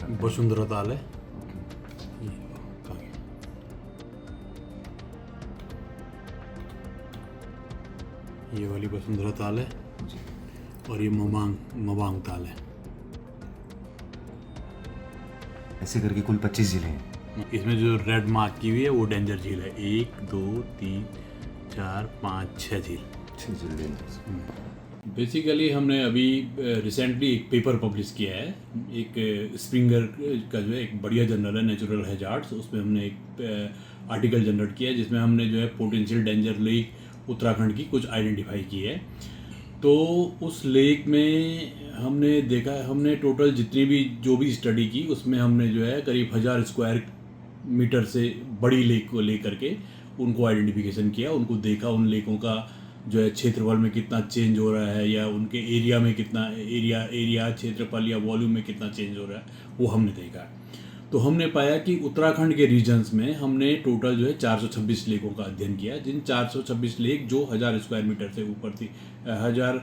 करते हैं? वसुंधरा ताल है। ये वाली वसुंधरा ताल है जी। और ये मवांग ताल है। ऐसे करके कुल 25 जिले हैं। इसमें जो रेड मार्क की हुई है वो डेंजर झील है। 1 2 3 4 5 6 झील। 6 जिले डेंजर। बेसिकली हमने अभी रिसेंटली एक पेपर पब्लिश किया है, एक स्प्रिंगर का जो है एक बढ़िया जर्नल है नेचुरल हैजार्ड्स, उसमें हमने एक आर्टिकल जनरेट किया है जिसमें हमने जो है पोटेंशियल डेंजर लेक उत्तराखंड की कुछ आइडेंटिफाई की है। तो उस लेक में हमने देखा, हमने टोटल जितनी भी जो भी स्टडी की उसमें हमने जो है करीब 1000 स्क्वायर मीटर से बड़ी लेक को लेकर के उनको आइडेंटिफिकेशन किया, उनको देखा, उन लेकों का जो है क्षेत्रफल में कितना चेंज हो रहा है या उनके एरिया में कितना एरिया क्षेत्रफल या वॉल्यूम में कितना चेंज हो रहा है वो हमने देखा। तो हमने पाया कि उत्तराखंड के रीजन्स में हमने टोटल जो है 426 लेकों का अध्ययन किया, जिन 426 लेक जो 1000 स्क्वायर मीटर से ऊपर थी, 1000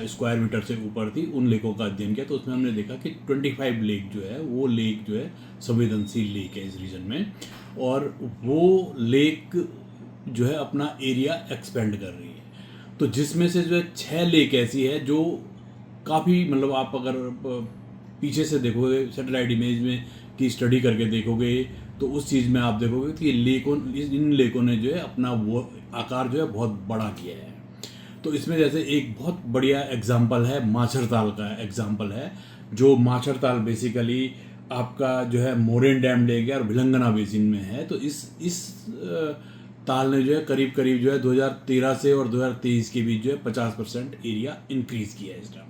स्क्वायर मीटर से ऊपर थी, उन लेकों का अध्ययन किया। तो उसमें हमने देखा कि 25 लेक जो है वो लेक जो है संवेदनशील लेक है इस रीजन में, और वो लेक जो है अपना एरिया एक्सपेंड कर रही है। तो जिसमें से जो है 6 लेक ऐसी है जो काफ़ी, मतलब आप अगर पीछे से देखोगे सैटेलाइट इमेज में की स्टडी करके देखोगे तो उस चीज़ में आप देखोगे कि इन लेकों ने जो है अपना वो आकार जो है बहुत बड़ा किया है। तो इसमें जैसे एक बहुत बढ़िया एग्जाम्पल है माछर ताल का एग्जाम्पल है, जो माछर ताल बेसिकली आपका जो है मोरेन डैम लेक है और भिलंगना बेसिन में है। तो इस ताल ने जो है करीब जो है 2013 से और 2023 के बीच जो है 50% एरिया इंक्रीज किया है इस डैम में।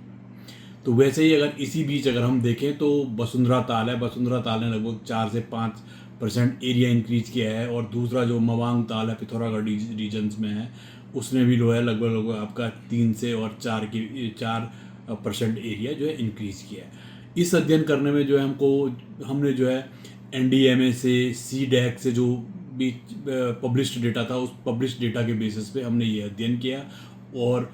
तो वैसे ही अगर इसी बीच अगर हम देखें तो वसुंधरा ताल है, वसुंधरा ताल ने लगभग 4 से 5% एरिया इंक्रीज किया है, और दूसरा जो मवांग ताल है पिथौरागढ़ रीजन्स में है, उसने भी जो है लगभग आपका 3 से और 4% एरिया जो है इंक्रीज किया है। इस अध्ययन करने में जो है हमने जो है NDMA से CDAC से जो भी पब्लिश्ड डेटा था, उस पब्लिश्ड डेटा के बेसिस पे हमने ये अध्ययन किया और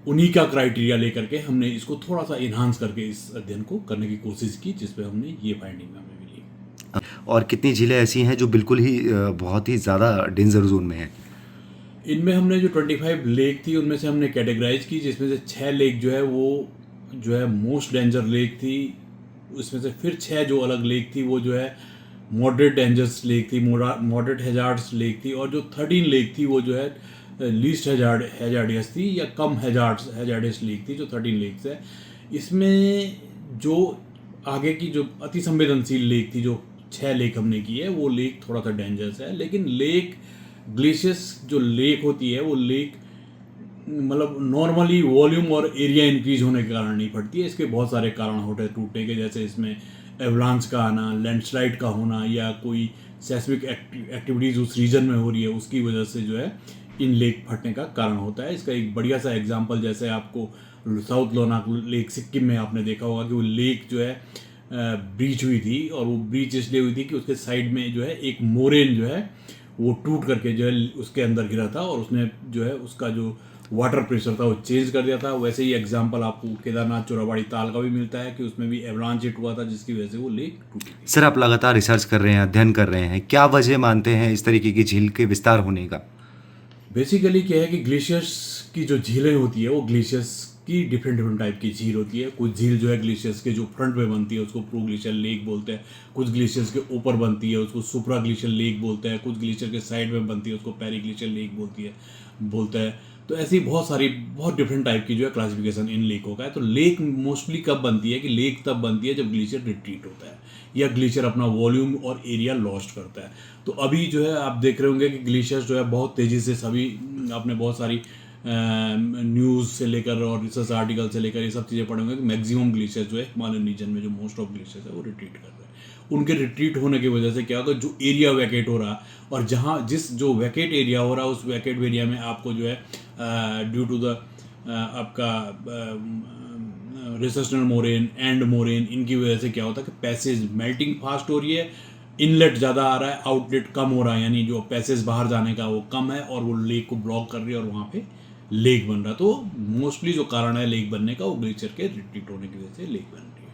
उन्हीं का क्राइटेरिया लेकर के हमने इसको थोड़ा सा इन्हांस करके इस अध्ययन को करने की कोशिश की, जिसपे हमने ये फाइंडिंग हमें मिली। और कितनी झीलें ऐसी हैं जो बिल्कुल ही बहुत ही ज़्यादा डेंजर जोन में हैं? इनमें हमने जो 25 लेक थी उनमें से हमने कैटेगराइज की, जिसमें से 6 लेक जो है वो जो है मोस्ट डेंजर लेक थी। उसमें से फिर 6 जो अलग लेक थी वो जो है मॉडरेट डेंजर्स लेक थी, मॉडरेट हैजार्ड्स लेक थी, और जो 13 लेक थी वो जो है लीस्ट हैजार्डियस थी या कम हैजार्डियस लेक थी, जो 13 लेक्स है। इसमें जो आगे की जो अति संवेदनशील लेक थी, जो 6 लेक हमने की है, वो लेक थोड़ा सा डेंजरस है। लेकिन लेक ग्लेशियस जो लेक होती है वो लेक मतलब नॉर्मली वॉल्यूम और एरिया इंक्रीज होने के कारण नहीं फटती है। इसके बहुत सारे कारण होते हैं टूटने के, जैसे इसमें एवलांच का आना, लैंडस्लाइड का होना, या कोई सेस्मिक एक्टिविटीज़ उस रीजन में हो रही है उसकी वजह से जो है इन लेक फटने का कारण होता है। इसका एक बढ़िया सा एग्जांपल जैसे आपको साउथ लोनाक लेक सिक्किम में आपने देखा होगा कि वो लेक जो है ब्रीच हुई थी, और वो ब्रीच इसलिए हुई थी कि उसके साइड में जो है एक मोरेन जो है वो टूट करके जो है उसके अंदर गिरा था, और उसने जो है उसका जो वाटर प्रेशर था वो चेंज कर दिया था। वैसे ही एग्जांपल आपको केदारनाथ चोराबाड़ी ताल का भी मिलता है कि उसमें भी एवलांच हिट हुआ था जिसकी वजह से वो लेक टूटी थी। सर, आप लगातार रिसर्च कर रहे हैं, अध्ययन कर रहे हैं, क्या वजह मानते हैं इस तरीके की झील के विस्तार होने का? बेसिकली क्या है कि ग्लेशियर्स की जो झीलें होती है वो ग्लेशियर्स की डिफरेंट टाइप की झील होती है। कुछ झील जो है ग्लेशियर्स के जो फ्रंट में बनती है उसको प्रो ग्लेशियर लेक बोलते हैं, कुछ ग्लेशियर्स के ऊपर बनती है उसको सुप्रा ग्लेशियर लेक बोलते हैं, कुछ ग्लेशियर के साइड में बनती है उसको पेरी ग्लेशियर लेक बोलते हैं। तो ऐसी बहुत डिफरेंट टाइप की जो है क्लासिफिकेशन इन लेकों का है। तो लेक मोस्टली कब बनती है कि लेक तब बनती है जब ग्लेशियर रिट्रीट होता है या ग्लेशियर अपना वॉल्यूम और एरिया लॉस्ट करता है। तो अभी जो है आप देख रहे होंगे कि ग्लेशियर्स जो है बहुत तेज़ी से सभी, आपने बहुत सारी न्यूज़ से लेकर और रिसर्च आर्टिकल से लेकर ये सब चीज़ें पढ़े होंगे कि मैक्सिमम ग्लेशियर्स जो है हिमालयन रीजन में जो मोस्ट ऑफ ग्लेशियर्स है वो रिट्रीट कर रहे हैं। उनके रिट्रीट होने की वजह से क्या होगा, जो एरिया वैकेट हो रहा और जो वैकेट एरिया हो रहा उस वैकेट एरिया में आपको जो है ड्यू टू द आपका रिसेशनल मोरेन एंड मोरेन, इनकी वजह से क्या होता है कि पैसेज मेल्टिंग फास्ट हो रही है, इनलेट ज़्यादा आ रहा है, आउटलेट कम हो रहा है, यानी जो पैसेज बाहर जाने का वो कम है और वो लेक को ब्लॉक कर रही है और वहाँ पे लेक बन रहा है। तो मोस्टली जो कारण है लेक बनने का वो ग्लेशियर के रिट्रीट होने की वजह से लेक बन रही है।